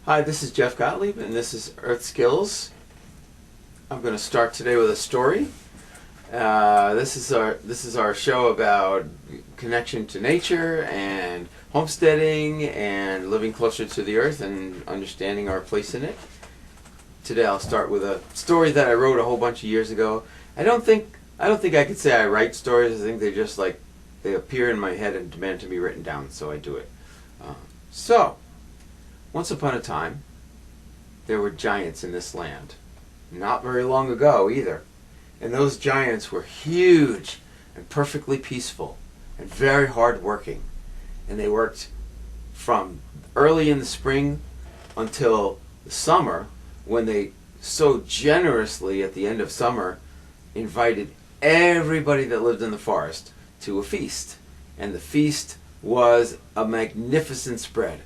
Hi, this is Jeff Gottlieb, and this is Earth Skills. I'm going to start today with a story. This is our show about connection to nature and homesteading and living closer to the earth and understanding our place in it. Today I'll start with a story that I wrote a whole bunch of years ago. I don't think I could say I write stories. I think they appear in my head and demand to be written down, so I do it. So. Once upon a time, there were giants in this land. Not very long ago either. And those giants were huge and perfectly peaceful and very hard working. And they worked from early in the spring until the summer, when they so generously at the end of summer invited everybody that lived in the forest to a feast. And the feast was a magnificent spread.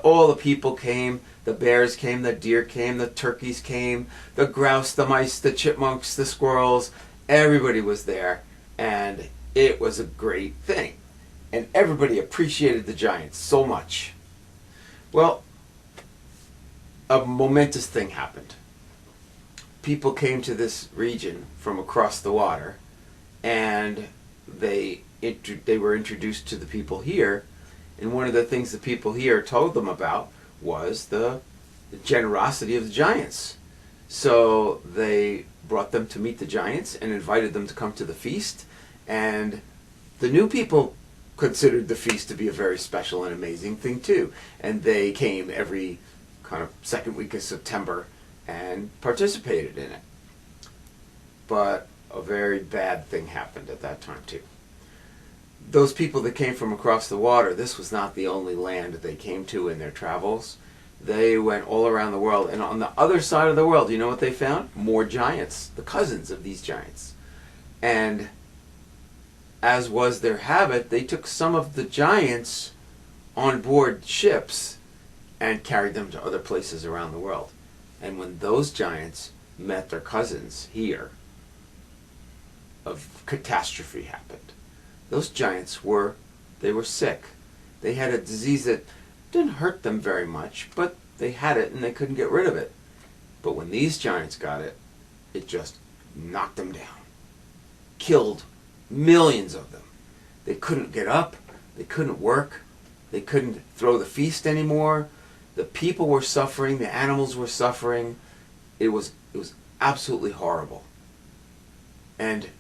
All the people came, the bears came, the deer came, the turkeys came, the grouse, the mice, the chipmunks, the squirrels. Everybody was there, and it was a great thing. And everybody appreciated the giants so much. Well, a momentous thing happened. People came to this region from across the water, and they were introduced to the people here. And one of the things the people here told them about was the generosity of the giants. So they brought them to meet the giants and invited them to come to the feast. And the new people considered the feast to be a very special and amazing thing too. And they came every kind of second week of September and participated in it. But a very bad thing happened at that time too. Those people that came from across the water, this was not the only land that they came to in their travels. They went all around the world, and on the other side of the world, you know what they found? More giants, the cousins of these giants. And as was their habit, they took some of the giants on board ships and carried them to other places around the world. And when those giants met their cousins here, a catastrophe happened. Those giants were sick. They had a disease that didn't hurt them very much, but they had it and they couldn't get rid of it. But when these giants got it, it just knocked them down. Killed millions of them. They couldn't get up. They couldn't work. They couldn't throw the feast anymore. The people were suffering. The animals were suffering. It was absolutely horrible. And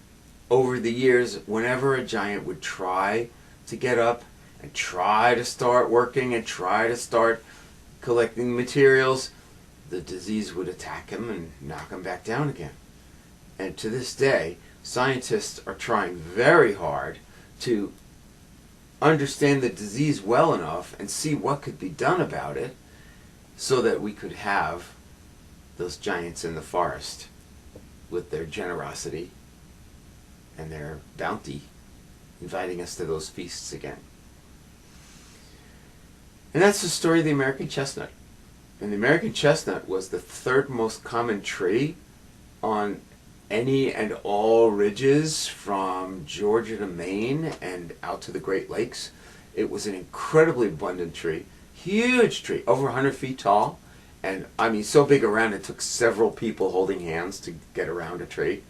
over the years, whenever a giant would try to get up and try to start working and try to start collecting materials, the disease would attack him and knock him back down again. And to this day, scientists are trying very hard to understand the disease well enough and see what could be done about it so that we could have those giants in the forest with their generosity and their bounty, inviting us to those feasts again. And that's the story of the American chestnut. And the American chestnut was the third most common tree on any and all ridges from Georgia to Maine and out to the Great Lakes. It was an incredibly abundant tree, huge tree, over 100 feet tall. And I mean, so big around it took several people holding hands to get around a tree.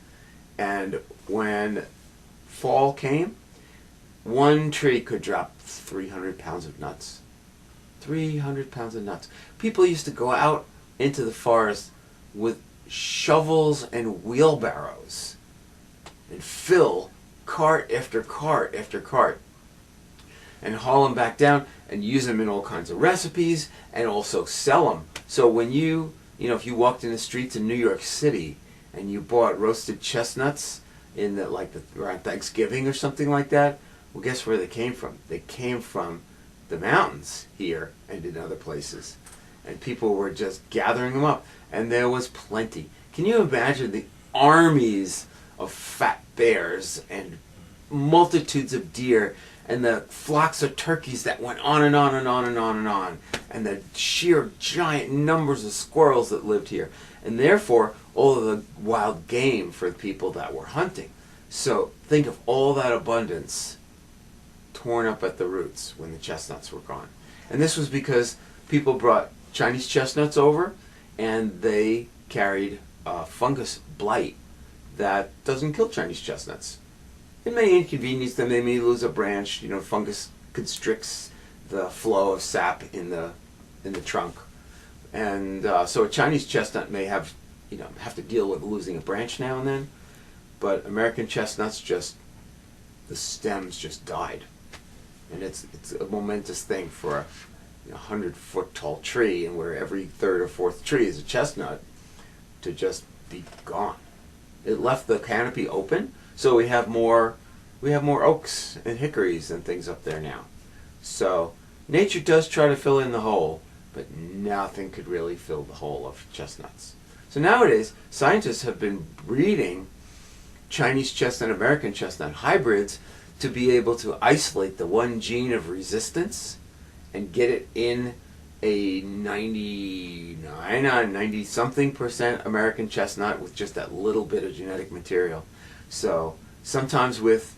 And when fall came, one tree could drop 300 pounds of nuts. 300 pounds of nuts. People used to go out into the forest with shovels and wheelbarrows and fill cart after cart after cart and haul them back down and use them in all kinds of recipes and also sell them. So when if you walked in the streets in New York City and you bought roasted chestnuts around Thanksgiving or something like that, well, guess where they came from? They came from the mountains here and in other places. And people were just gathering them up. And there was plenty. Can you imagine the armies of fat bears and multitudes of deer and the flocks of turkeys that went on and on and on and on and on, and the sheer giant numbers of squirrels that lived here, and therefore all of the wild game for the people that were hunting. So think of all that abundance torn up at the roots when the chestnuts were gone. And this was because people brought Chinese chestnuts over, and they carried fungus blight that doesn't kill Chinese chestnuts. It may inconvenience them. They may lose a branch. Fungus constricts the flow of sap in the trunk, and so a Chinese chestnut may have to deal with losing a branch now and then. But American chestnuts, the stems just died, and it's a momentous thing for a 100-foot tall tree, and where every third or fourth tree is a chestnut, to just be gone. It left the canopy open, so we have more oaks and hickories and things up there now. So nature does try to fill in the hole, but nothing could really fill the hole of chestnuts. So nowadays, scientists have been breeding Chinese chestnut, American chestnut hybrids to be able to isolate the one gene of resistance and get it in a 90-something% American chestnut with just that little bit of genetic material. So sometimes with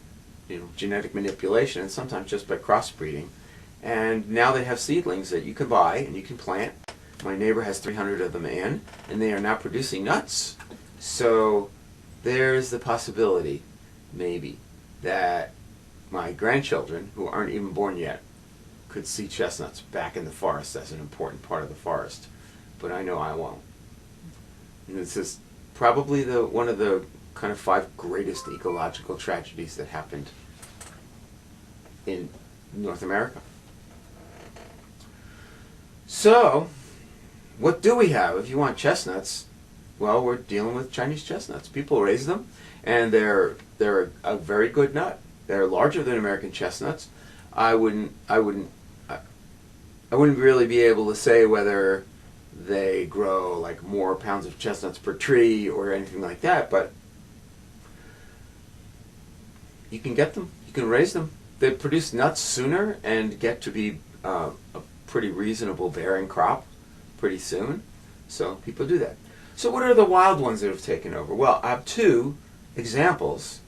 genetic manipulation, and sometimes just by crossbreeding. And now they have seedlings that you can buy and you can plant. My neighbor has 300 of them in, and they are now producing nuts. So there's the possibility, maybe, that my grandchildren, who aren't even born yet, could see chestnuts back in the forest as an important part of the forest. But I know I won't. And this is probably one of the kind of 5 greatest ecological tragedies that happened in North America. So, what do we have if you want chestnuts? Well, we're dealing with Chinese chestnuts. People raise them, and they're a very good nut. They're larger than American chestnuts. I wouldn't really be able to say whether they grow like more pounds of chestnuts per tree or anything like that, but you can get them. You can raise them. They produce nuts sooner and get to be a pretty reasonable bearing crop pretty soon. So people do that. So what are the wild ones that have taken over? Well, I have 2 examples,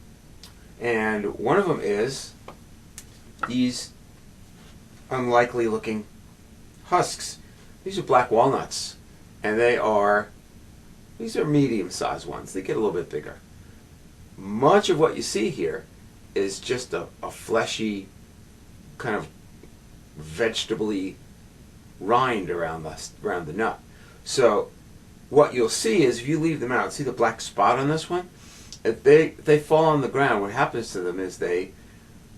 and one of them is these unlikely looking husks. These are black walnuts, and these are medium-sized ones. They get a little bit bigger. Much of what you see here is just a fleshy, kind of vegetable-y rind around the nut. So what you'll see is, if you leave them out, see the black spot on this one? If they fall on the ground, what happens to them is the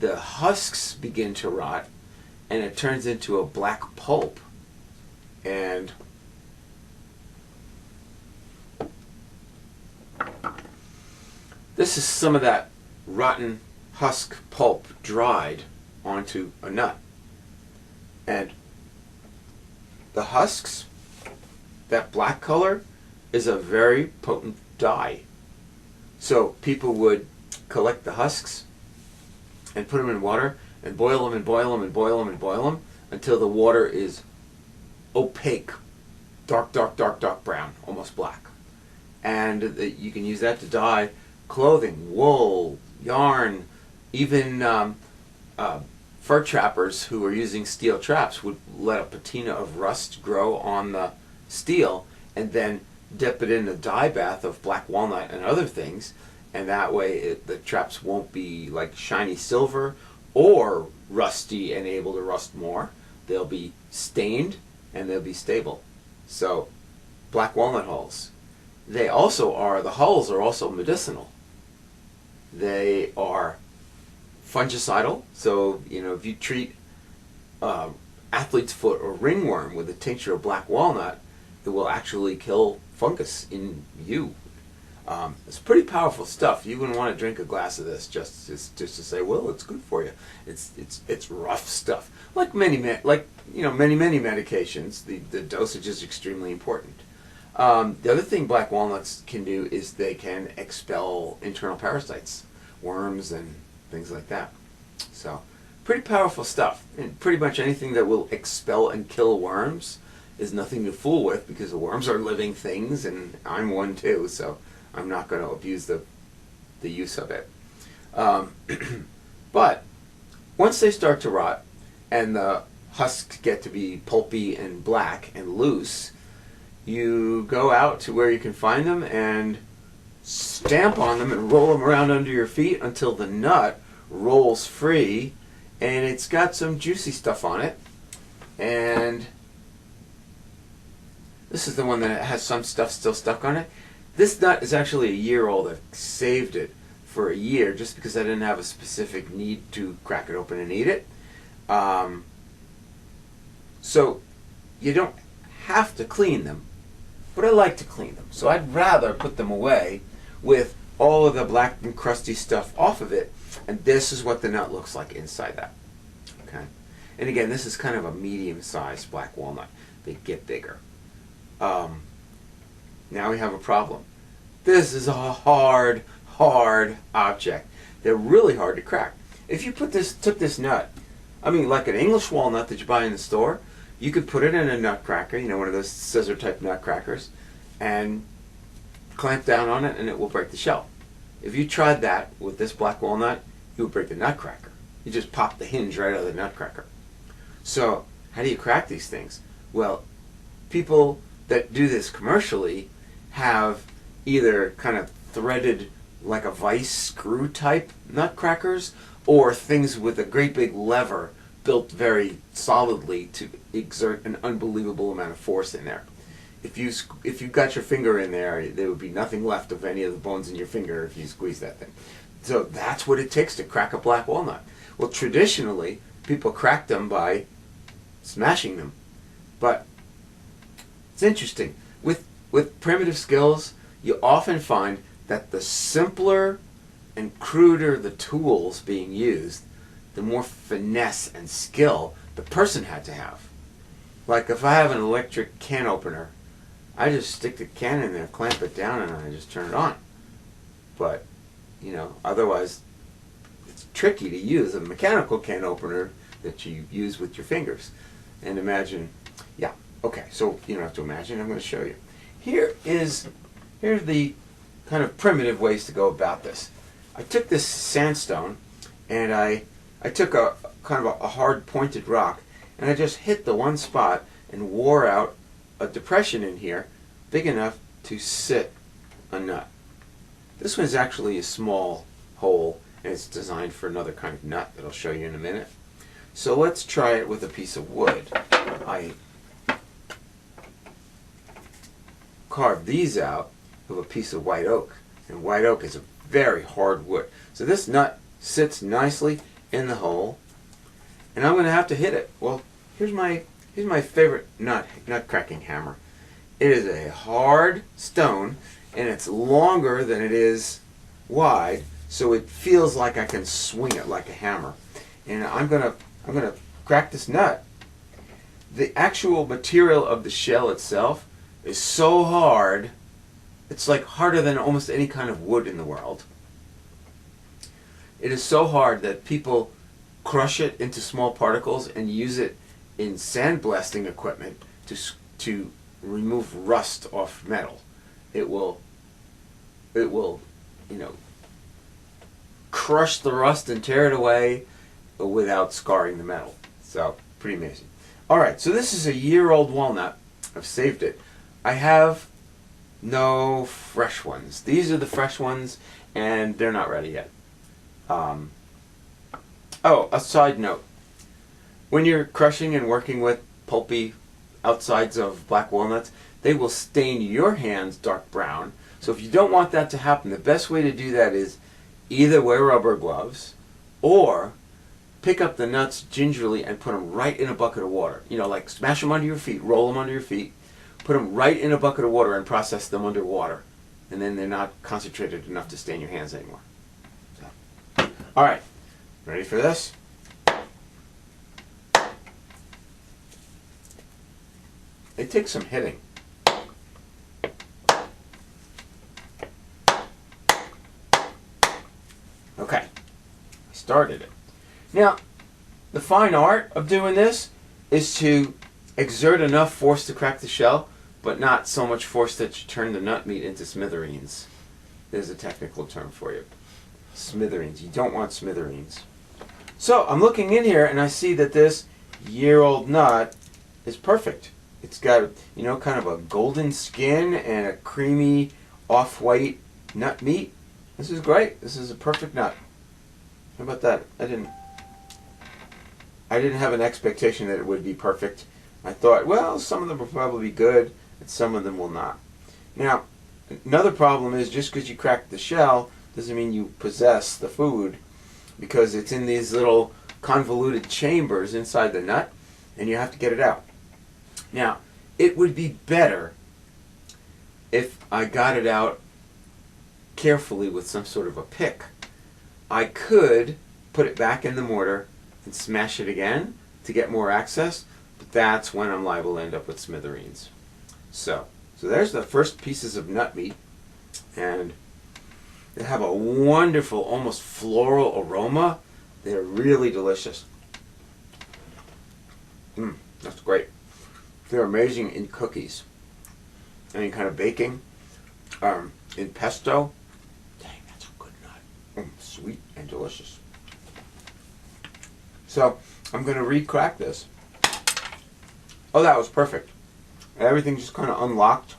husks begin to rot, and it turns into a black pulp. And this is some of that rotten husk pulp dried onto a nut. And the husks, that black color, is a very potent dye. So people would collect the husks and put them in water and boil them and boil them and boil them and boil them until the water is opaque, dark brown, almost black. And you can use that to dye clothing, wool, yarn, even fur trappers who are using steel traps would let a patina of rust grow on the steel and then dip it in a dye bath of black walnut and other things, and that way the traps won't be like shiny silver or rusty and able to rust more. They'll be stained and they'll be stable. So black walnut hulls. The hulls are also medicinal. They are fungicidal, so if you treat athlete's foot or ringworm with a tincture of black walnut, it will actually kill fungus in you. It's pretty powerful stuff. You wouldn't want to drink a glass of this just to say, well, it's good for you. It's rough stuff. Like many medications, the dosage is extremely important. The other thing black walnuts can do is they can expel internal parasites, worms and things like that. So pretty powerful stuff. And pretty much anything that will expel and kill worms is nothing to fool with, because the worms are living things, and I'm one too, so I'm not going to abuse the use of it. But once they start to rot and the husks get to be pulpy and black and loose, you go out to where you can find them and stamp on them and roll them around under your feet until the nut rolls free, and it's got some juicy stuff on it. And this is the one that has some stuff still stuck on it. This nut is actually a year old. I've saved it for a year just because I didn't have a specific need to crack it open and eat it. So you don't have to clean them, but I like to clean them. So I'd rather put them away with all of the black and crusty stuff off of it, and this is what the nut looks like inside that. Okay, and again, this is kind of a medium-sized black walnut. They get bigger. Now we have a problem. This is a hard object. They're really hard to crack. If you took this nut, I mean, like an English walnut that you buy in the store, you could put it in a nut cracker, you know, one of those scissor type nut crackers, and clamp down on it and it will break the shell. If you tried that with this black walnut, you would break the nut cracker. You just pop the hinge right out of the nut cracker. So how do you crack these things? Well, people that do this commercially have either kind of threaded like a vice screw type nut crackers, or things with a great big lever built very solidly to exert an unbelievable amount of force in there. If you got your finger in there, there would be nothing left of any of the bones in your finger if you squeeze that thing. So that's what it takes to crack a black walnut. Well, traditionally, people crack them by smashing them. But it's interesting. With primitive skills, you often find that the simpler and cruder the tools being used, the more finesse and skill the person had to have. Like if I have an electric can opener, I just stick the can in there, clamp it down, and I just turn it on. But, you know, otherwise it's tricky to use a mechanical can opener that you use with your fingers. And imagine, yeah, okay, so you don't have to imagine, I'm going to show you. Here's the kind of primitive ways to go about this. I took this sandstone and I took a kind of a hard pointed rock and I just hit the one spot and wore out a depression in here big enough to sit a nut. This one's actually a small hole and it's designed for another kind of nut that I'll show you in a minute. So let's try it with a piece of wood. I carved these out of a piece of white oak, and white oak is a very hard wood. So this nut sits nicely in the hole, and I'm going to have to hit it. Well, here's my favorite nut cracking hammer. It is a hard stone, and it's longer than it is wide, so it feels like I can swing it like a hammer. And I'm gonna crack this nut. The actual material of the shell itself is so hard, it's like harder than almost any kind of wood in the world. It is so hard that people crush it into small particles and use it in sandblasting equipment to remove rust off metal. It will, you know, crush the rust and tear it away without scarring the metal. So, pretty amazing. Alright, so this is a year-old walnut. I've saved it. I have no fresh ones. These are the fresh ones, and they're not ready yet. Oh, a side note. When you're crushing and working with pulpy outsides of black walnuts, they will stain your hands dark brown. So if you don't want that to happen, the best way to do that is either wear rubber gloves or pick up the nuts gingerly and put them right in a bucket of water. You know, like smash them under your feet, roll them under your feet, put them right in a bucket of water and process them underwater. And then they're not concentrated enough to stain your hands anymore. So. Alright, ready for this? It takes some hitting. Okay, I started it. Now, the fine art of doing this is to exert enough force to crack the shell, but not so much force that you turn the nut meat into smithereens. There's a technical term for you. Smithereens. You don't want smithereens. So, I'm looking in here and I see that this year-old nut is perfect. It's got, you know, kind of a golden skin and a creamy off-white nut meat. This is great. This is a perfect nut. How about that? I didn't have an expectation that it would be perfect. I thought, well, some of them will probably be good, and some of them will not. Now, another problem is just because you crack the shell doesn't mean you possess the food, because it's in these little convoluted chambers inside the nut, and you have to get it out. Now, it would be better if I got it out carefully with some sort of a pick. I could put it back in the mortar and smash it again to get more access, but that's when I'm liable to end up with smithereens. So there's the first pieces of nut meat, and they have a wonderful, almost floral aroma. They're really delicious. That's great. They're amazing in cookies, any kind of baking, in pesto. Dang, that's a good nut. Sweet and delicious. So I'm going to re-crack this. Oh, that was perfect. Everything just kind of unlocked,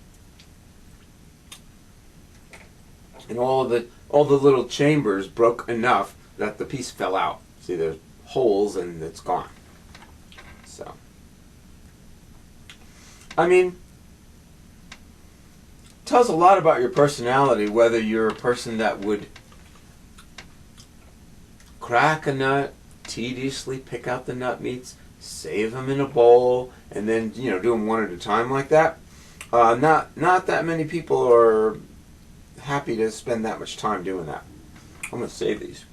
and all the little chambers broke enough that the piece fell out. See, there's holes and it's gone. So, I mean, tells a lot about your personality whether you're a person that would crack a nut, tediously pick out the nut meats, save them in a bowl, and then, you know, do them one at a time like that. Not that many people are happy to spend that much time doing that. I'm going to save these.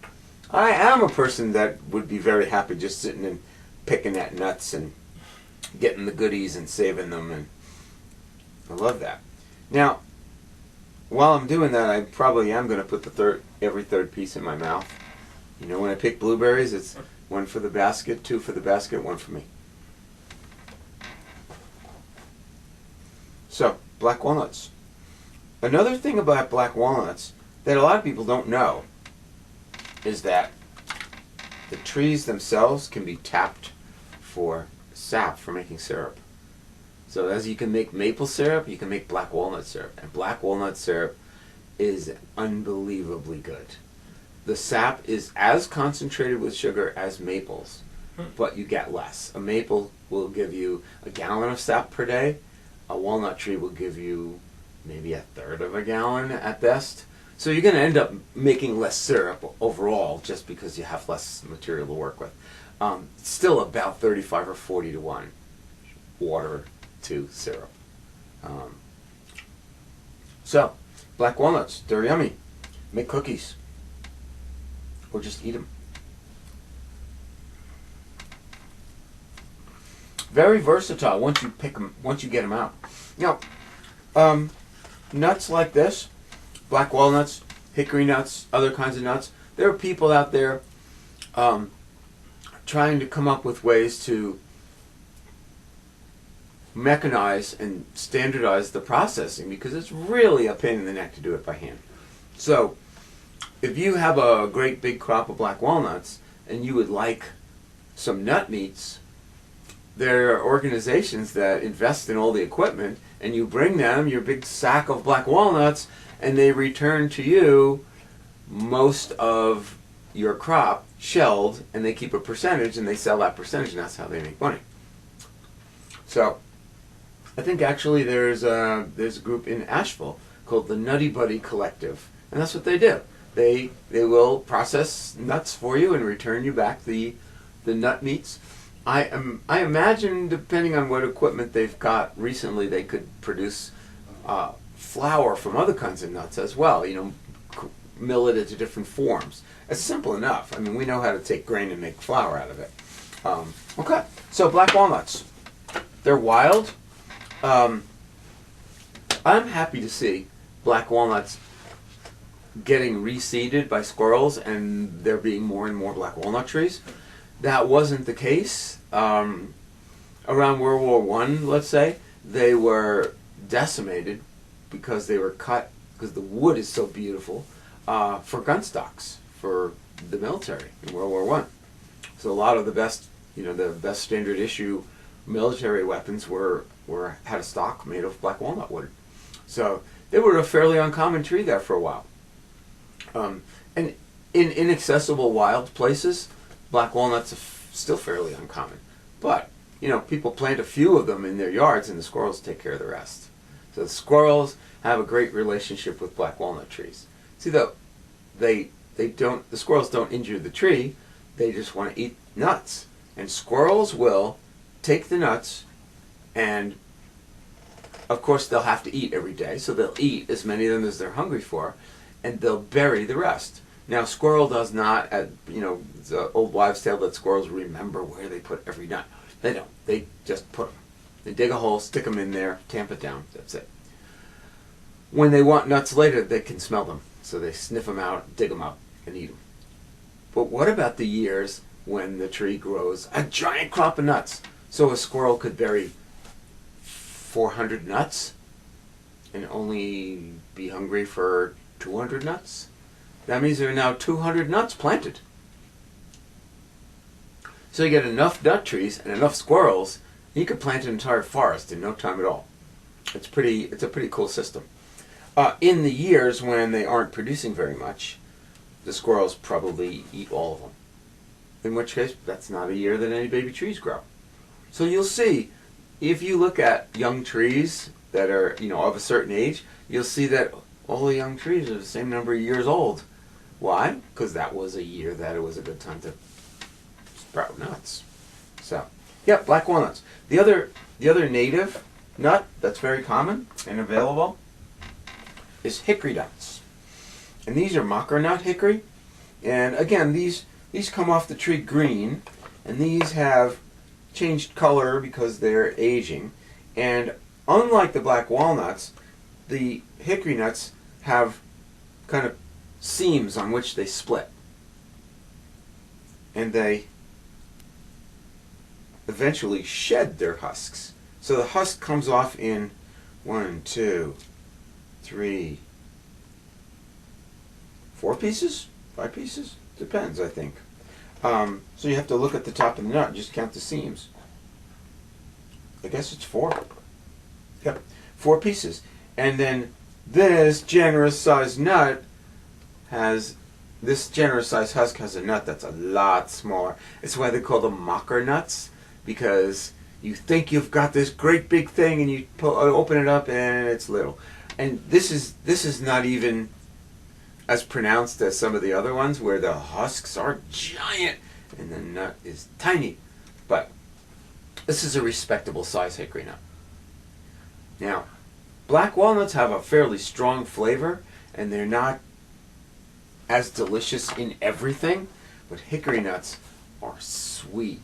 I am a person that would be very happy just sitting and picking at nuts and getting the goodies and saving them, and I love that. Now, while I'm doing that, I probably am going to put every third piece in my mouth. You know, when I pick blueberries, it's one for the basket, two for the basket, one for me. So, black walnuts. Another thing about black walnuts that a lot of people don't know is that the trees themselves can be tapped for sap for making syrup. So as you can make maple syrup, you can make black walnut syrup. And black walnut syrup is unbelievably good. The sap is as concentrated with sugar as maples, but you get less. A maple will give you a gallon of sap per day. A walnut tree will give you maybe a third of a gallon at best. So you're going to end up making less syrup overall just because you have less material to work with. Still about 35 or 40 to 1 water to syrup. So, black walnuts, they're yummy. Make cookies. Or just eat them. Very versatile once you pick them, once you get them out. Now, nuts like this, black walnuts, hickory nuts, other kinds of nuts, there are people out there trying to come up with ways to mechanize and standardize the processing, because it's really a pain in the neck to do it by hand. So, if you have a great big crop of black walnuts and you would like some nut meats, there are organizations that invest in all the equipment, and you bring them your big sack of black walnuts, and they return to you most of your crop shelled, and they keep a percentage, and they sell that percentage, and that's how they make money. So, I think actually there's a group in Asheville called the Nutty Buddy Collective, and that's what they do. They will process nuts for you and return you back the nut meats. I imagine, depending on what equipment they've got recently, they could produce flour from other kinds of nuts as well. You know, mill it into different forms. It's simple enough. I mean, we know how to take grain and make flour out of it. Okay, so black walnuts. They're wild. I'm happy to see black walnuts getting reseeded by squirrels and there being more and more black walnut trees. That wasn't the case around World War I, let's say. They were decimated because they were cut, because the wood is so beautiful, for gun stocks for the military in World War I. So a lot of the best The best standard issue military weapons had a stock made of black walnut wood. So they were a fairly uncommon tree there for a while. And in inaccessible wild places, black walnuts are still fairly uncommon. But, people plant a few of them in their yards and the squirrels take care of the rest. So the squirrels have a great relationship with black walnut trees. See, though, the squirrels don't injure the tree, they just want to eat nuts. And squirrels will take the nuts, and of course they'll have to eat every day, so they'll eat as many of them as they're hungry for, and they'll bury the rest. Now, squirrel does not, it's an old wives' tale that squirrels remember where they put every nut. They don't. They just put them. They dig a hole, stick them in there, tamp it down. That's it. When they want nuts later, they can smell them. So they sniff them out, dig them up, and eat them. But what about the years when the tree grows a giant crop of nuts? So a squirrel could bury 400 nuts and only be hungry for 200 nuts? That means there are now 200 nuts planted. So you get enough nut trees and enough squirrels, and you could plant an entire forest in no time at all. It's a pretty cool system. In the years when they aren't producing very much, the squirrels probably eat all of them. In which case, that's not a year that any baby trees grow. So you'll see, if you look at young trees that are, of a certain age, you'll see that all the young trees are the same number of years old. Why? Because that was a year that it was a good time to sprout nuts. So, yeah, black walnuts. The other native nut that's very common and available is hickory nuts. And these are mocker nut hickory. And again, these come off the tree green, and these have changed color because they're aging. And unlike the black walnuts, the hickory nuts have kind of seams on which they split. And they eventually shed their husks. So the husk comes off in 1, 2, 3, 4 pieces? 5 pieces? Depends, I think. So you have to look at the top of the nut and just count the seams. I guess it's 4. Yep, 4 pieces. And then this generous sized husk has a nut that's a lot smaller. It's why they call them mocker nuts, because you think you've got this great big thing and you open it up and it's little. And this is not even as pronounced as some of the other ones where the husks are giant and the nut is tiny. But this is a respectable size hickory nut. Now, black walnuts have a fairly strong flavor, and they're not as delicious in everything, but hickory nuts are sweet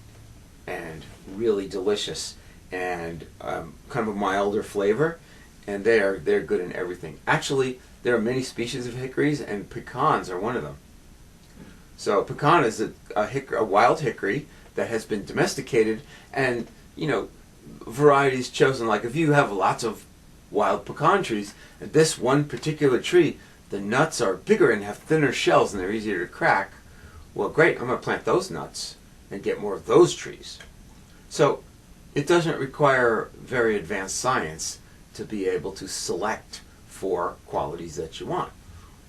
and really delicious and kind of a milder flavor, and they're good in everything. Actually, there are many species of hickories, and pecans are one of them. So pecan is a wild hickory that has been domesticated, and varieties chosen. Like if you have lots of wild pecan trees, and this one particular tree, the nuts are bigger and have thinner shells and they're easier to crack. Well, great, I'm going to plant those nuts and get more of those trees. So it doesn't require very advanced science to be able to select for qualities that you want.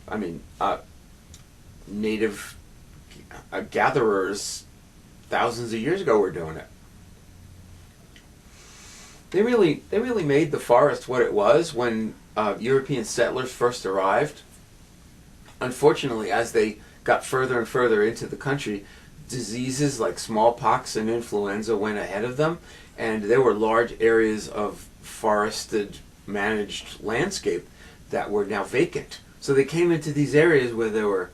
I mean, native gatherers thousands of years ago were doing it. They really made the forest what it was when European settlers first arrived. Unfortunately, as they got further and further into the country, diseases like smallpox and influenza went ahead of them, and there were large areas of forested, managed landscape that were now vacant. So they came into these areas where there were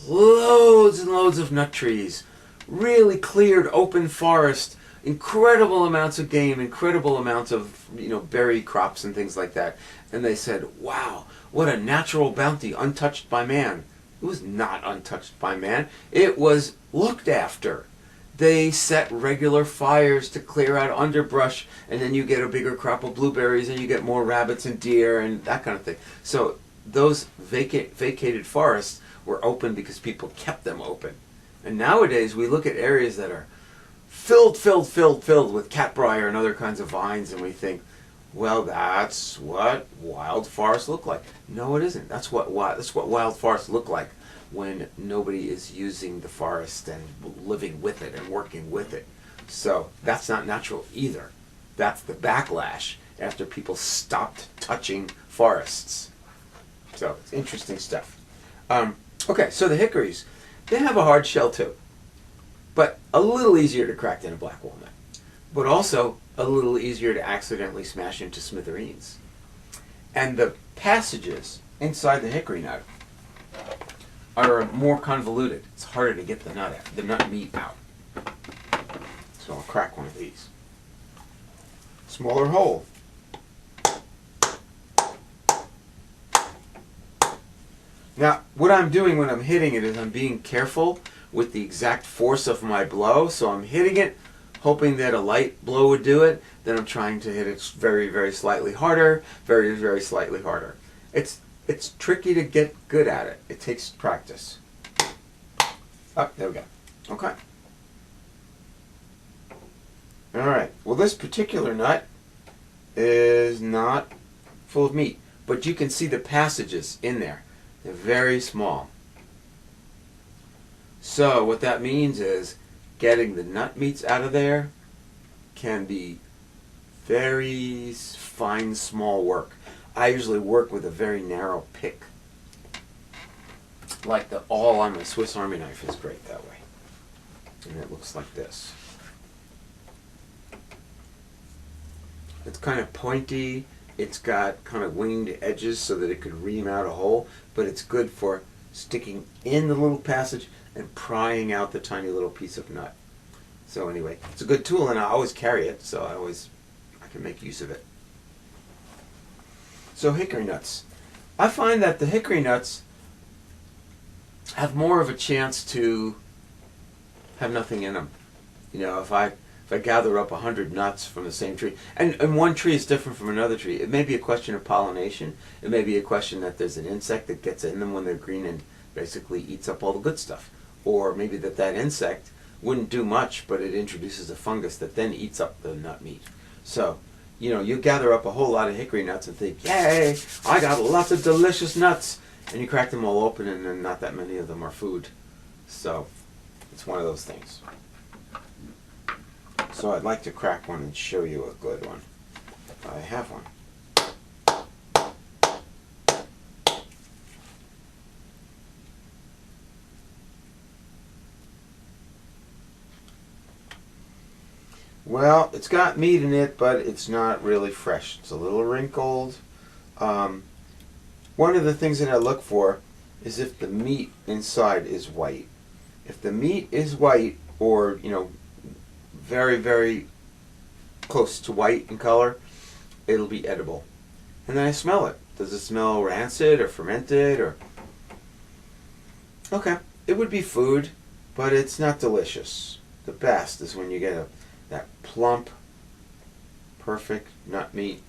loads and loads of nut trees, really cleared open forest, incredible amounts of game, incredible amounts of berry crops and things like that. And they said, wow, what a natural bounty untouched by man. It was not untouched by man. It was looked after. They set regular fires to clear out underbrush, and then you get a bigger crop of blueberries and you get more rabbits and deer and that kind of thing. So those vacated forests were open because people kept them open. And nowadays we look at areas that are filled with catbrier and other kinds of vines, and we think, well, that's what wild forests look like. No, it isn't. That's what wild forests look like when nobody is using the forest and living with it and working with it. So that's not natural either. That's the backlash after people stopped touching forests. So it's interesting stuff. Okay, so the hickories, they have a hard shell too, but a little easier to crack than a black walnut, but also a little easier to accidentally smash into smithereens. And the passages inside the hickory nut are more convoluted. It's harder to get the nut meat out. So I'll crack one of these. Smaller hole. Now, what I'm doing when I'm hitting it is I'm being careful with the exact force of my blow. So I'm hitting it, hoping that a light blow would do it. Then I'm trying to hit it very, very slightly harder, very, very slightly harder. It's tricky to get good at it. It takes practice. Oh, there we go. Okay. All right. Well, this particular nut is not full of meat, but you can see the passages in there. They're very small. So what that means is getting the nut meats out of there can be very fine, small work. I usually work with a very narrow pick. Like the awl on my Swiss Army knife is great that way. And it looks like this. It's kind of pointy. It's got kind of winged edges so that it could ream out a hole, but it's good for sticking in the little passage and prying out the tiny little piece of nut. So anyway, it's a good tool, and I always carry it, so I can make use of it. So hickory nuts. I find that the hickory nuts have more of a chance to have nothing in them. You know, if I gather up 100 nuts from the same tree, and one tree is different from another tree, it may be a question of pollination. It may be a question that there's an insect that gets in them when they're green and basically eats up all the good stuff. Or maybe that insect wouldn't do much, but it introduces a fungus that then eats up the nut meat. So, you know, you gather up a whole lot of hickory nuts and think, yay, I got lots of delicious nuts. And you crack them all open, and then not that many of them are food. So, it's one of those things. So I'd like to crack one and show you a good one. I have one. Well, it's got meat in it, but it's not really fresh. It's a little wrinkled. One of the things that I look for is if the meat inside is white. If the meat is white, or, you know, very, very close to white in color, it'll be edible. And then I smell it. Does it smell rancid or fermented or... Okay, it would be food, but it's not delicious. The best is when you get that plump, perfect nut meat.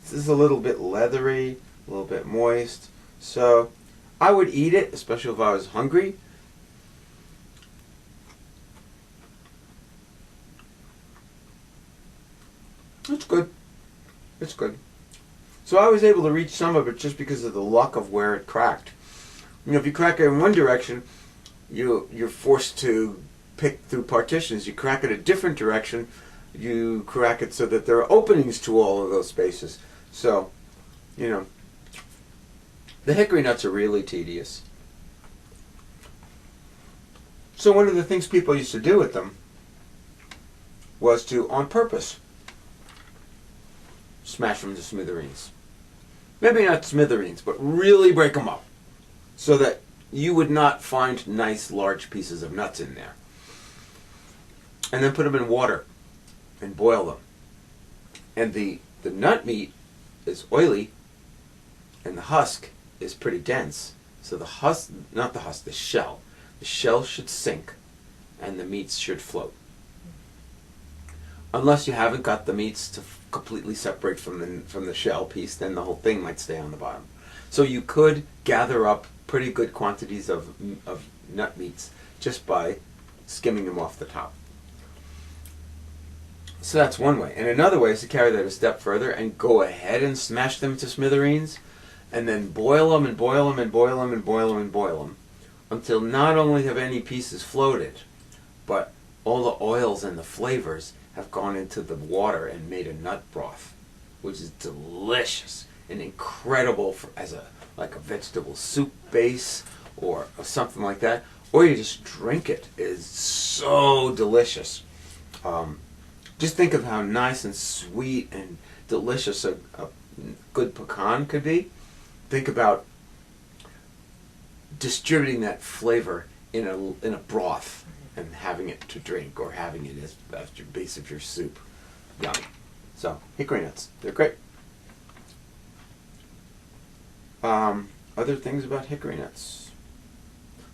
This is a little bit leathery, a little bit moist. So I would eat it, especially if I was hungry. It's good. It's good. So I was able to reach some of it just because of the luck of where it cracked. You know, if you crack it in one direction, you're forced to pick through partitions. You crack it a different direction, you crack it so that there are openings to all of those spaces. So, you know, the hickory nuts are really tedious. So one of the things people used to do with them was to, on purpose, smash them to smithereens. Maybe not smithereens, but really break them up so that you would not find nice large pieces of nuts in there. And then put them in water and boil them. And the nut meat is oily and the husk is pretty dense. So the husk, not the husk, the shell. The shell should sink and the meats should float. Unless you haven't got the meats to completely separate from the shell piece, then the whole thing might stay on the bottom. So you could gather up pretty good quantities of nut meats just by skimming them off the top. So that's one way. And another way is to carry that a step further and go ahead and smash them to smithereens and then boil them and boil them and boil them and boil them and boil them until not only have any pieces floated, but all the oils and the flavors have gone into the water and made a nut broth, which is delicious and incredible as a vegetable soup base or something like that. Or you just drink it. It is so delicious. Just think of how nice and sweet and delicious a good pecan could be. Think about distributing that flavor in a broth and having it to drink, or having it as your base of your soup. Yummy. So, hickory nuts, they're great. Other things about hickory nuts?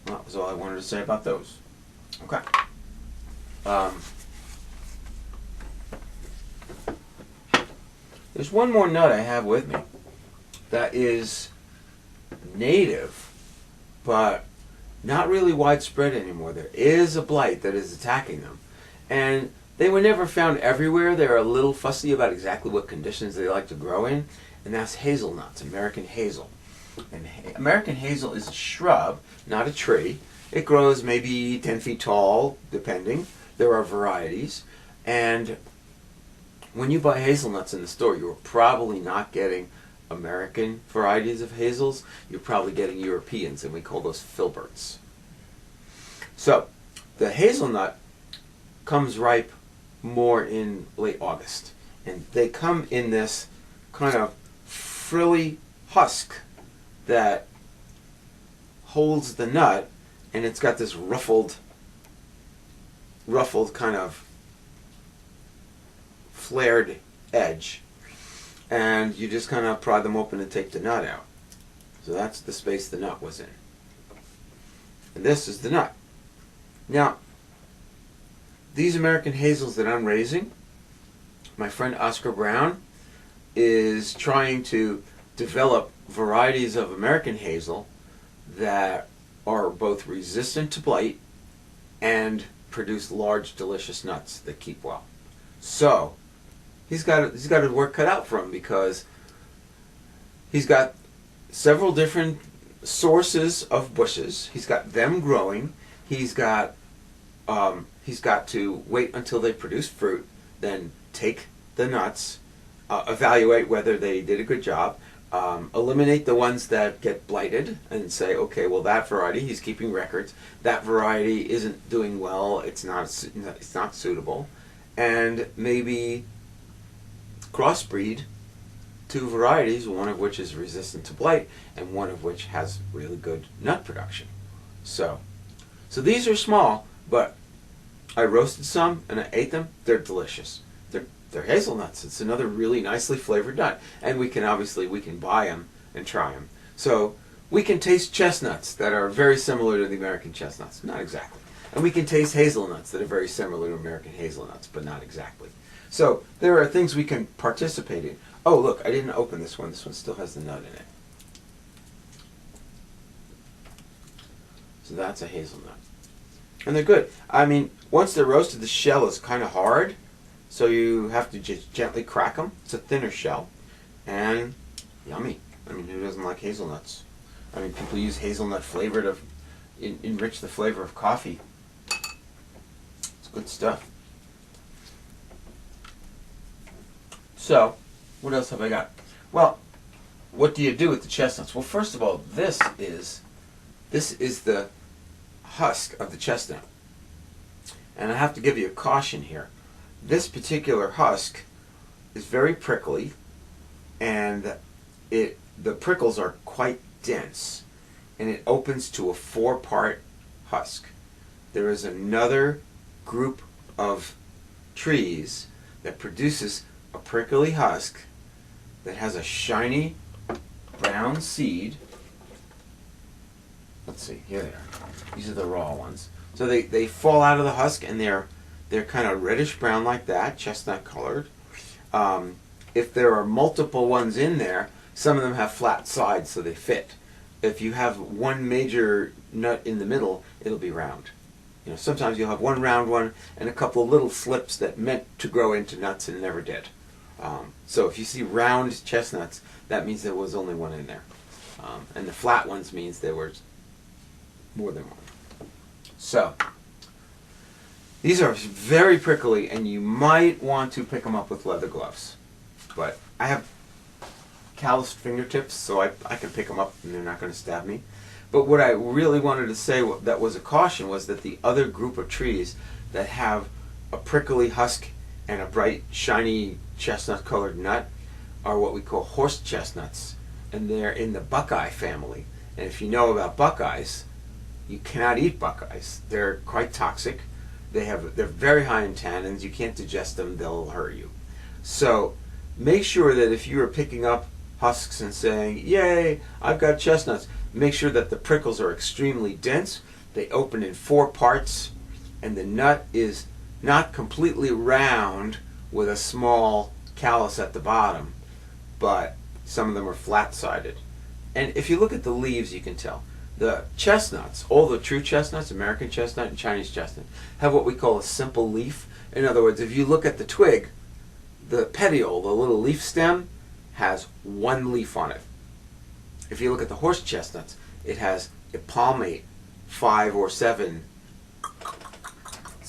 Well, that was all I wanted to say about those. Okay. There's one more nut I have with me that is native, but not really widespread anymore. There is a blight that is attacking them. And they were never found everywhere. They're a little fussy about exactly what conditions they like to grow in, and that's hazelnuts, American hazel. And American hazel is a shrub, not a tree. It grows maybe 10 feet tall, depending. There are varieties. And when you buy hazelnuts in the store, you're probably not getting American varieties of hazels. You're probably getting Europeans, and we call those filberts. So, the hazelnut comes ripe more in late August. And they come in this kind of frilly husk that holds the nut, and it's got this ruffled kind of flared edge, and you just kind of pry them open and take the nut out. So that's the space the nut was in. And this is the nut. Now, these American hazels that I'm raising, my friend Oscar Brown is trying to develop varieties of American hazel that are both resistant to blight and produce large, delicious nuts that keep well. So, he's got his work cut out for him, because he's got several different sources of bushes. He's got them growing. He's got to wait until they produce fruit, then take the nuts, evaluate whether they did a good job, eliminate the ones that get blighted, and say, okay, well, that variety, he's keeping records, that variety isn't doing well, it's not suitable, and maybe crossbreed two varieties, one of which is resistant to blight and one of which has really good nut production. So these are small, but I roasted some and I ate them. They're delicious. They're hazelnuts. It's another really nicely flavored nut, and we can buy them and try them. So we can taste chestnuts that are very similar to the American chestnuts, not exactly, and we can taste hazelnuts that are very similar to American hazelnuts, but not exactly. So there are things we can participate in. Oh, look, I didn't open this one. This one still has the nut in it. So that's a hazelnut. And they're good. I mean, once they're roasted, the shell is kind of hard, so you have to just gently crack them. It's a thinner shell. And yummy. I mean, who doesn't like hazelnuts? I mean, people use hazelnut flavor to enrich the flavor of coffee. It's good stuff. So, what else have I got? Well, what do you do with the chestnuts? Well, first of all, this is the husk of the chestnut. And I have to give you a caution here. This particular husk is very prickly, and the prickles are quite dense, and it opens to a 4-part husk. There is another group of trees that produces a prickly husk that has a shiny brown seed. Let's see, here they are. These are the raw ones. So they fall out of the husk, and they're kind of reddish brown like that, chestnut colored. If there are multiple ones in there, some of them have flat sides so they fit. If you have one major nut in the middle, it'll be round. You know, sometimes you'll have one round one and a couple of little slips that meant to grow into nuts and never did. So if you see round chestnuts, that means there was only one in there. And the flat ones means there was more than one. So these are very prickly, and you might want to pick them up with leather gloves. But I have calloused fingertips, so I can pick them up and they're not going to stab me. But what I really wanted to say that was a caution was that the other group of trees that have a prickly husk and a bright, shiny chestnut-colored nut are what we call horse chestnuts, and they're in the buckeye family. And if you know about buckeyes, you cannot eat buckeyes. They're quite toxic. They're very high in tannins. You can't digest them. They'll hurt you. So make sure that if you are picking up husks and saying, "Yay, I've got chestnuts," make sure that the prickles are extremely dense. They open in 4 parts, and the nut is not completely round with a small callus at the bottom, but some of them are flat-sided. And if you look at the leaves, you can tell. The chestnuts, all the true chestnuts, American chestnut and Chinese chestnut, have what we call a simple leaf. In other words, if you look at the twig, the petiole, the little leaf stem, has 1 leaf on it. If you look at the horse chestnuts, it has a palmate, 5 or 7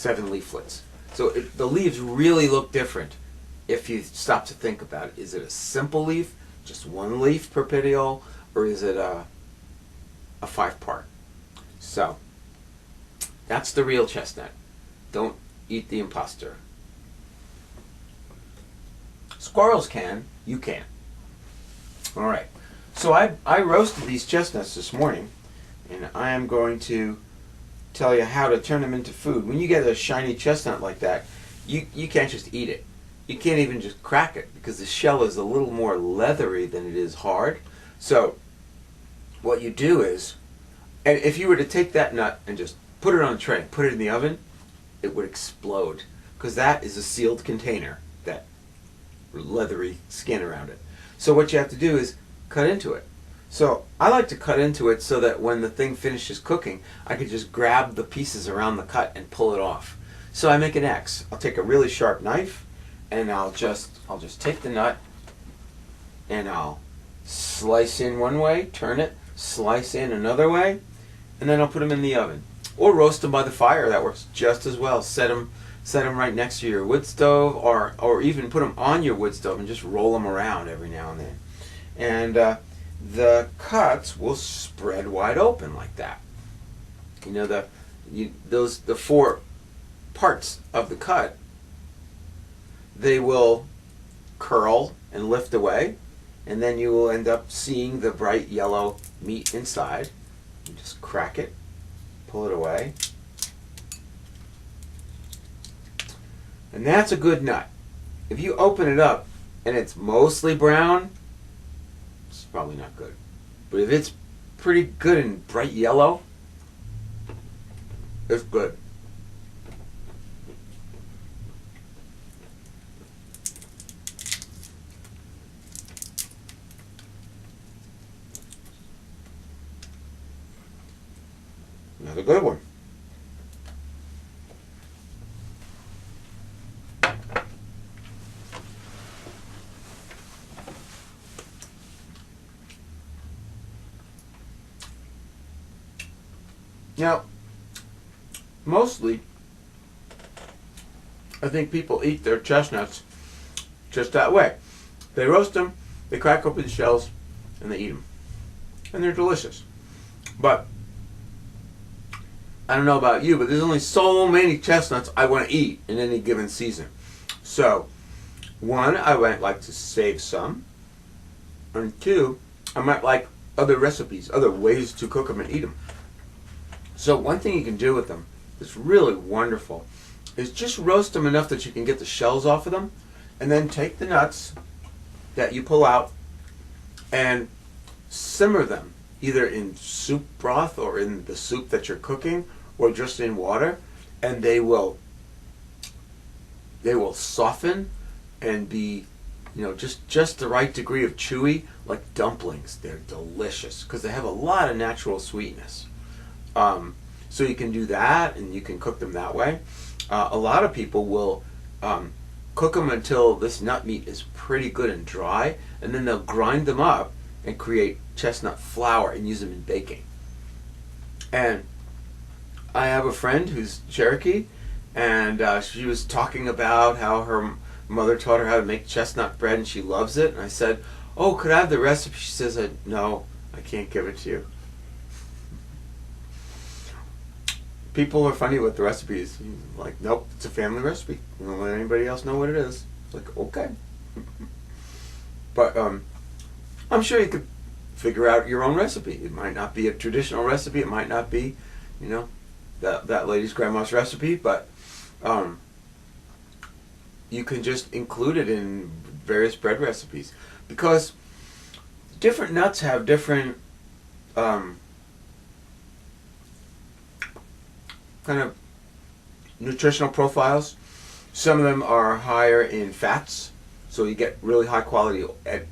leaflets. So the leaves really look different if you stop to think about it. Is it a simple leaf, just 1 leaf per petiole, or is it a 5-part? So that's the real chestnut. Don't eat the imposter. Squirrels can, you can't. All right. So I roasted these chestnuts this morning, and I am going to tell you how to turn them into food. When you get a shiny chestnut like that, you can't just eat it. You can't even just crack it because the shell is a little more leathery than it is hard. So what you do is, and if you were to take that nut and just put it on a tray, put it in the oven, it would explode because that is a sealed container, that leathery skin around it. So what you have to do is cut into it. So I like to cut into it so that when the thing finishes cooking, I can just grab the pieces around the cut and pull it off. So I make an X. I'll take a really sharp knife, and I'll just take the nut, and I'll slice in one way, turn it, slice in another way, and then I'll put them in the oven. Or roast them by the fire. That works just as well. Set them right next to your wood stove, or even put them on your wood stove and just roll them around every now and then. And the cuts will spread wide open like that. You know, the 4 parts of the cut, they will curl and lift away, and then you will end up seeing the bright yellow meat inside. You just crack it, pull it away, and that's a good nut. If you open it up and it's mostly brown, it's probably not good. But if it's pretty good and bright yellow, it's good. Another good one. Now, mostly, I think people eat their chestnuts just that way. They roast them, they crack open the shells, and they eat them. And they're delicious. But I don't know about you, but there's only so many chestnuts I want to eat in any given season. So, 1, I might like to save some. And 2, I might like other recipes, other ways to cook them and eat them. So one thing you can do with them that's really wonderful is just roast them enough that you can get the shells off of them, and then take the nuts that you pull out and simmer them either in soup broth or in the soup that you're cooking, or just in water, and they will soften and be, you know, just the right degree of chewy, like dumplings. They're delicious because they have a lot of natural sweetness. So you can do that, and you can cook them that way. A lot of people will cook them until this nut meat is pretty good and dry, and then they'll grind them up and create chestnut flour and use them in baking. And I have a friend who's Cherokee, and she was talking about how her mother taught her how to make chestnut bread, and she loves it. And I said, "Oh, could I have the recipe?" She says, "No, I can't give it to you." People are funny with the recipes. Like, nope, it's a family recipe. You don't let anybody else know what it is. It's like, okay. But I'm sure you could figure out your own recipe. It might not be a traditional recipe. It might not be, that lady's grandma's recipe. But you can just include it in various bread recipes, because different nuts have different kind of nutritional profiles. Some of them are higher in fats, so you get really high quality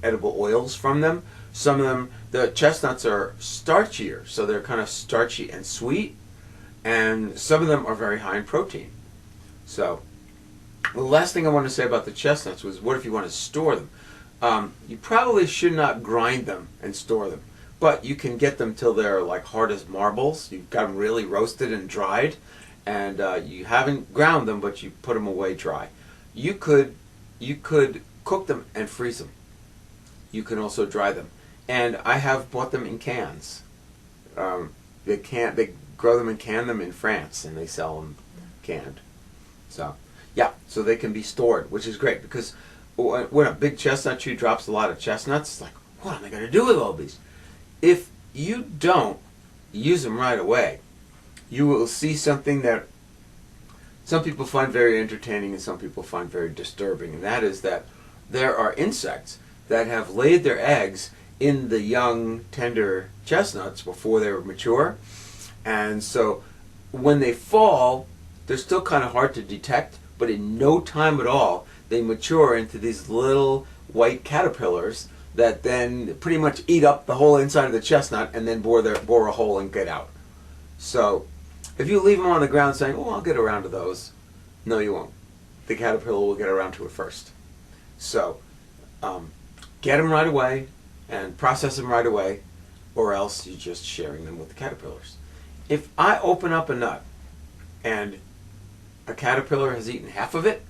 edible oils from them. Some of them, the chestnuts, are starchier, so they're kind of starchy and sweet, and some of them are very high in protein. So the last thing I want to say about the chestnuts was, what if you want to store them? You probably should not grind them and store them, but you can get them till they're like hard as marbles. You've got them really roasted and dried, and you haven't ground them, but you put them away dry. You could cook them and freeze them. You can also dry them, and I have bought them in cans. They grow them and can them in France, and they sell them canned. So yeah, so they can be stored, which is great, because when a big chestnut tree drops a lot of chestnuts, it's like, what am I going to do with all these? If you don't use them right away, you will see something that some people find very entertaining and some people find very disturbing, and that is that there are insects that have laid their eggs in the young, tender chestnuts before they're mature, and so when they fall, they're still kind of hard to detect, but in no time at all, they mature into these little white caterpillars that then pretty much eat up the whole inside of the chestnut and then bore a hole and get out. So if you leave them on the ground saying, "Oh, I'll get around to those," no, you won't. The caterpillar will get around to it first. So get them right away and process them right away, or else you're just sharing them with the caterpillars. If I open up a nut and a caterpillar has eaten half of it,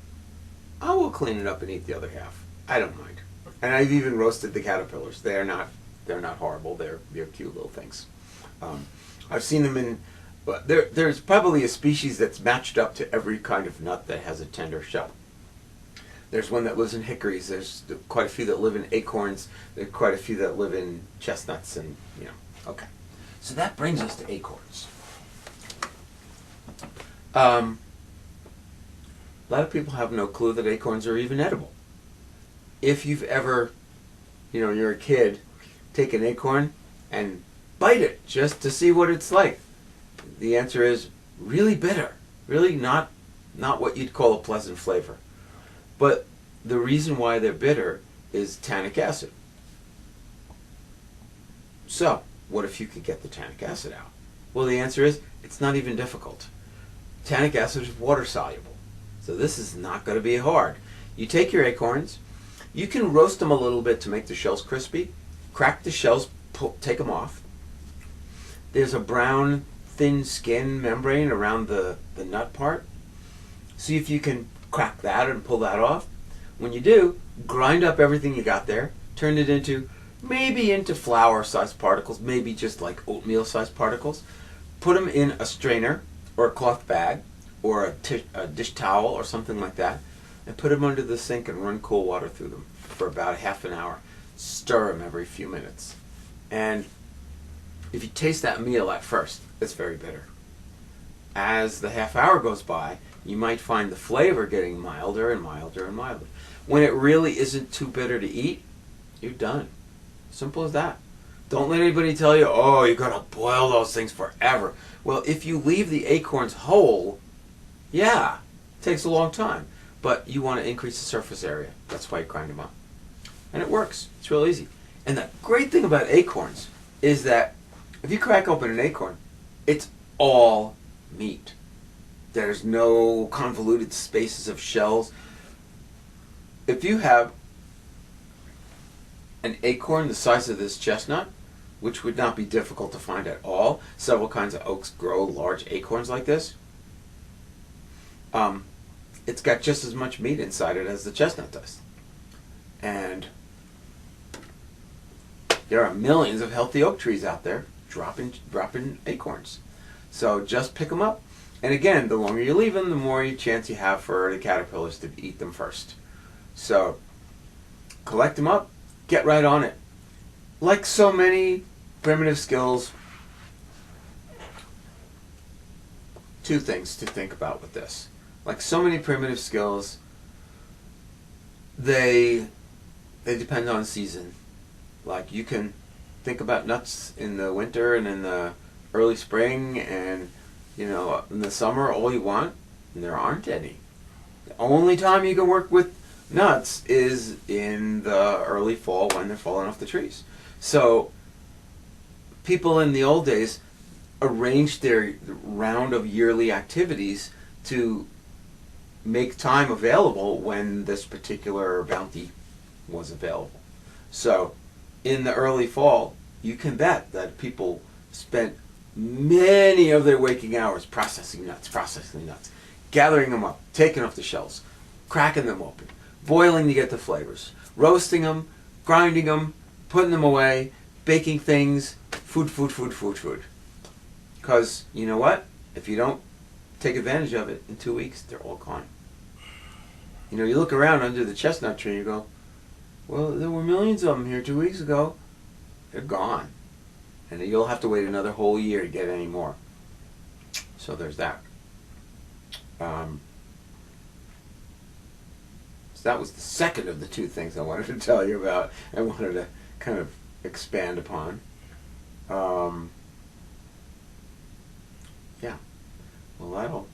I will clean it up and eat the other half. I don't mind. And I've even roasted the caterpillars. They're not horrible. They're cute little things. I've seen them in. But there's probably a species that's matched up to every kind of nut that has a tender shell. There's one that lives in hickories. There's quite a few that live in acorns. There's quite a few that live in chestnuts, and okay. So that brings us to acorns. A lot of people have no clue that acorns are even edible. If you've ever, you're a kid, take an acorn and bite it just to see what it's like, the answer is really bitter. Really not what you'd call a pleasant flavor. But the reason why they're bitter is tannic acid. So, what if you could get the tannic acid out? Well, the answer is, it's not even difficult. Tannic acid is water soluble. So this is not going to be hard. You take your acorns, you can roast them a little bit to make the shells crispy, crack the shells, take them off. There's a brown, thin skin membrane around the nut part. See if you can crack that and pull that off. When you do, grind up everything you got there, turn it into flour-sized particles, maybe just like oatmeal-sized particles. Put them in a strainer or a cloth bag or a dish towel or something like that, and put them under the sink and run cool water through them for about a half an hour. Stir them every few minutes. And if you taste that meal at first, it's very bitter. As the half hour goes by, you might find the flavor getting milder and milder and milder. When it really isn't too bitter to eat, you're done. Simple as that. Don't let anybody tell you, "Oh, you gotta boil those things forever." Well, if you leave the acorns whole, yeah, it takes a long time. But you want to increase the surface area. That's why you grind them up. And it works. It's real easy. And the great thing about acorns is that if you crack open an acorn, it's all meat. There's no convoluted spaces of shells. If you have an acorn the size of this chestnut, which would not be difficult to find at all, several kinds of oaks grow large acorns like this, it's got just as much meat inside it as the chestnut does. And there are millions of healthy oak trees out there dropping acorns. So just pick them up. And again, the longer you leave them, the more chance you have for the caterpillars to eat them first. So collect them up, get right on it. Like so many primitive skills, two things to think about with this. Like so many primitive skills, they depend on season. Like you can think about nuts in the winter and in the early spring and in the summer all you want, and there aren't any. The only time you can work with nuts is in the early fall when they're falling off the trees. So people in the old days arranged their round of yearly activities to make time available when this particular bounty was available. So in the early fall, you can bet that people spent many of their waking hours processing nuts, gathering them up, taking off the shells, cracking them open, boiling to get the flavors, roasting them, grinding them, putting them away, baking things, food. Because you know what? If you don't take advantage of it, in 2 weeks, they're all gone. You look around under the chestnut tree and you go, well, there were millions of them here 2 weeks ago. They're gone. And you'll have to wait another whole year to get any more. So there's that. So that was the second of the two things I wanted to tell you about and wanted to kind of expand upon. Yeah. Well,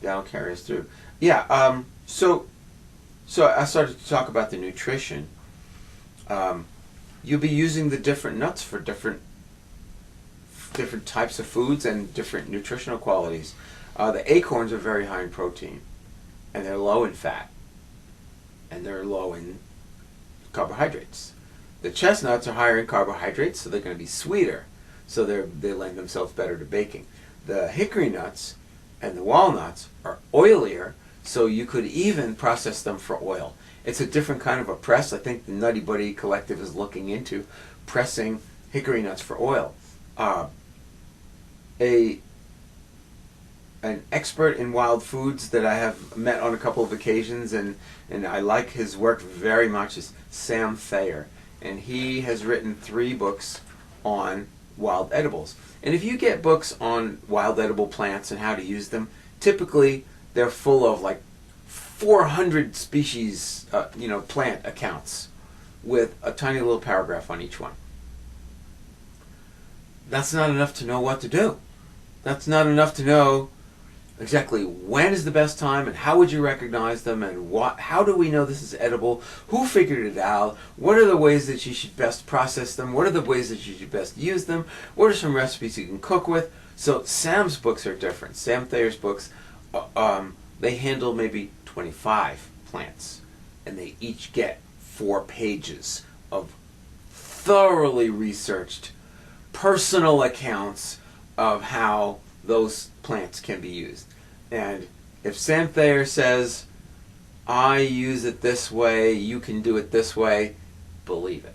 that'll carry us through. Yeah. So I started to talk about the nutrition. You'll be using the different nuts for different types of foods and different nutritional qualities. The acorns are very high in protein, and they're low in fat, and they're low in carbohydrates. The chestnuts are higher in carbohydrates, so they're going to be sweeter, so they lend themselves better to baking. The hickory nuts and the walnuts are oilier, so you could even process them for oil. It's a different kind of a press. I think the Nutty Buddy Collective is looking into pressing hickory nuts for oil. An expert in wild foods that I have met on a couple of occasions, and I like his work very much, is Sam Thayer. And he has written 3 books on wild edibles. And if you get books on wild edible plants and how to use them, typically they're full of like 400 species, plant accounts with a tiny little paragraph on each one. That's not enough to know what to do. That's not enough to know exactly when is the best time and how would you recognize them and how do we know this is edible, who figured it out, what are the ways that you should best process them, what are the ways that you should best use them, what are some recipes you can cook with. So Sam's books are different. Sam Thayer's books, they handle maybe 25 plants, and they each get 4 pages of thoroughly researched personal accounts of how those plants can be used. And if Sam Thayer says, I use it this way, you can do it this way, believe it.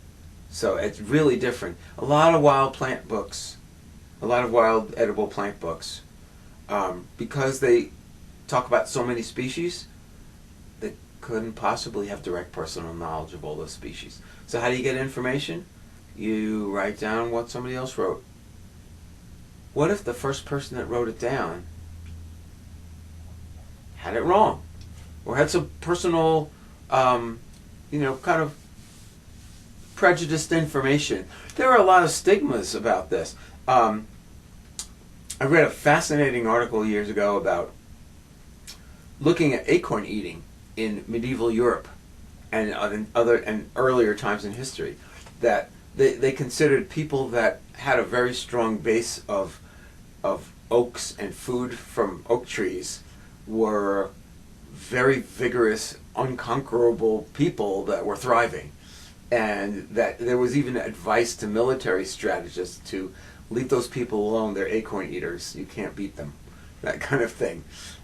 So it's really different. A lot of wild plant books, a lot of wild edible plant books, because they talk about so many species, they couldn't possibly have direct personal knowledge of all those species. So how do you get information? You write down what somebody else wrote. What if the first person that wrote it down had it wrong, or had some personal, kind of prejudiced information? There are a lot of stigmas about this. I read a fascinating article years ago about looking at acorn eating in medieval Europe and earlier times in history. That they considered people that had a very strong base of of oaks and food from oak trees were very vigorous, unconquerable people that were thriving. And that there was even advice to military strategists to leave those people alone. They're acorn eaters. You can't beat them. That kind of thing.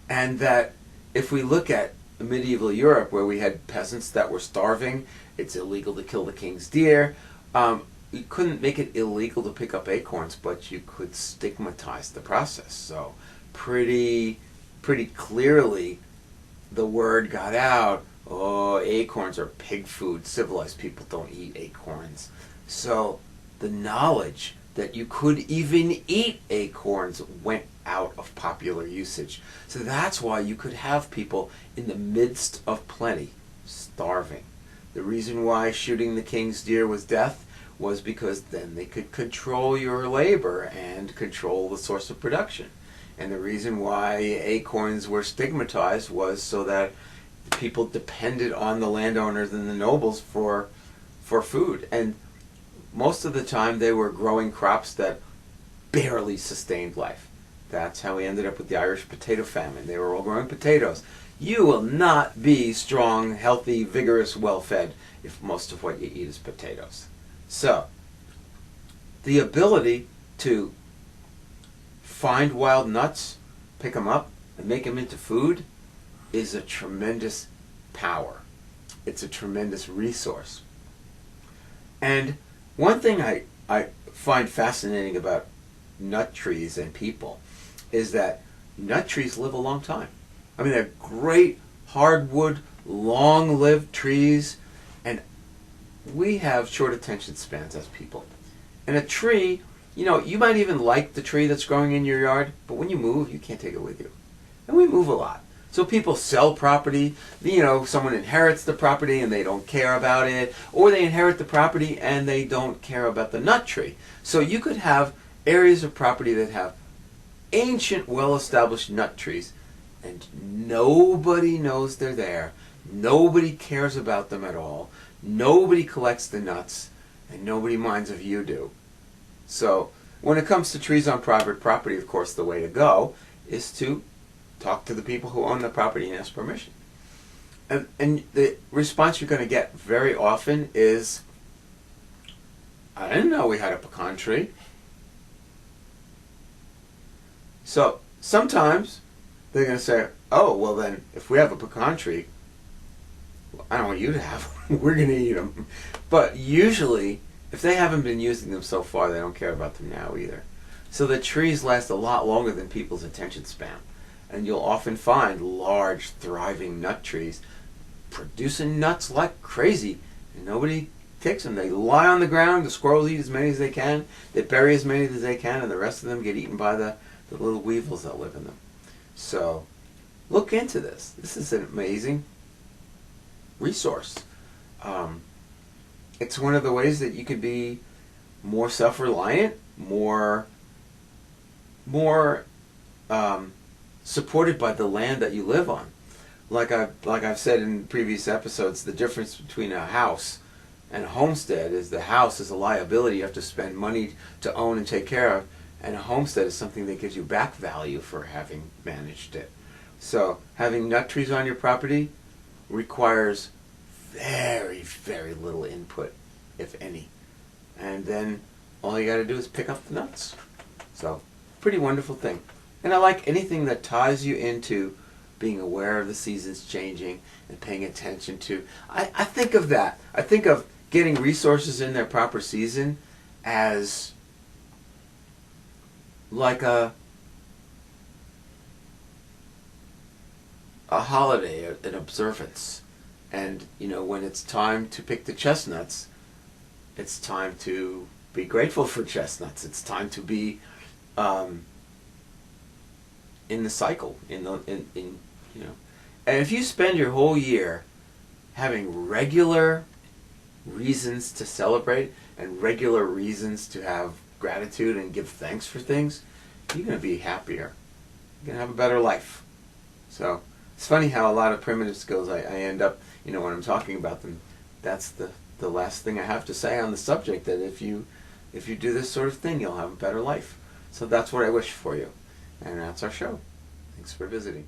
And that if we look at medieval Europe, where we had peasants that were starving, it's illegal to kill the king's deer. You couldn't make it illegal to pick up acorns, but you could stigmatize the process. So pretty clearly the word got out, oh, acorns are pig food. Civilized people don't eat acorns. So the knowledge that you could even eat acorns went out of popular usage. So that's why you could have people in the midst of plenty starving. The reason why shooting the king's deer was death was because then they could control your labor and control the source of production. And the reason why acorns were stigmatized was so that people depended on the landowners and the nobles for food. And most of the time they were growing crops that barely sustained life. That's how we ended up with the Irish potato famine. They were all growing potatoes. You will not be strong, healthy, vigorous, well-fed if most of what you eat is potatoes. So, the ability to find wild nuts, pick them up, and make them into food is a tremendous power. It's a tremendous resource. And one thing I find fascinating about nut trees and people is that nut trees live a long time. I mean, they're great hardwood, long-lived trees, and we have short attention spans as people. And a tree, you know, you might even like the tree that's growing in your yard, but when you move, you can't take it with you. And we move a lot. So people sell property, you know, someone inherits the property and they don't care about it, or they inherit the property and they don't care about the nut tree. So you could have areas of property that have ancient, well-established nut trees, and nobody knows they're there. Nobody cares about them at all. Nobody collects the nuts, and nobody minds if you do. So when it comes to trees on private property, of course, the way to go is to talk to the people who own the property and ask permission. And the response you're going to get very often is, I didn't know we had a pecan tree. So sometimes they're going to say, oh, well then, if we have a pecan tree, I don't want you to have them. We're going to eat them. But usually, if they haven't been using them so far, they don't care about them now either. So the trees last a lot longer than people's attention span. And you'll often find large, thriving nut trees producing nuts like crazy. And nobody takes them. They lie on the ground. The squirrels eat as many as they can. They bury as many as they can. And the rest of them get eaten by the little weevils that live in them. So look into this. This is an amazing resource. It's one of the ways that you could be more self-reliant, more supported by the land that you live on. Like I've said in previous episodes, the difference between a house and a homestead is the house is a liability you have to spend money to own and take care of, and a homestead is something that gives you back value for having managed it. So having nut trees on your property requires very, very little input, if any. And then all you got to do is pick up the nuts. So, pretty wonderful thing. And I like anything that ties you into being aware of the seasons changing and paying attention to. I think of that. I think of getting resources in their proper season as like a holiday, an observance. And, you know, when it's time to pick the chestnuts, it's time to be grateful for chestnuts. It's time to be in the cycle, in you know. And if you spend your whole year having regular reasons to celebrate and regular reasons to have gratitude and give thanks for things, you're going to be happier. You're going to have a better life. So it's funny how a lot of primitive skills I end up, you know, when I'm talking about them, that's the last thing I have to say on the subject, that if you do this sort of thing, you'll have a better life. So that's what I wish for you. And that's our show. Thanks for visiting.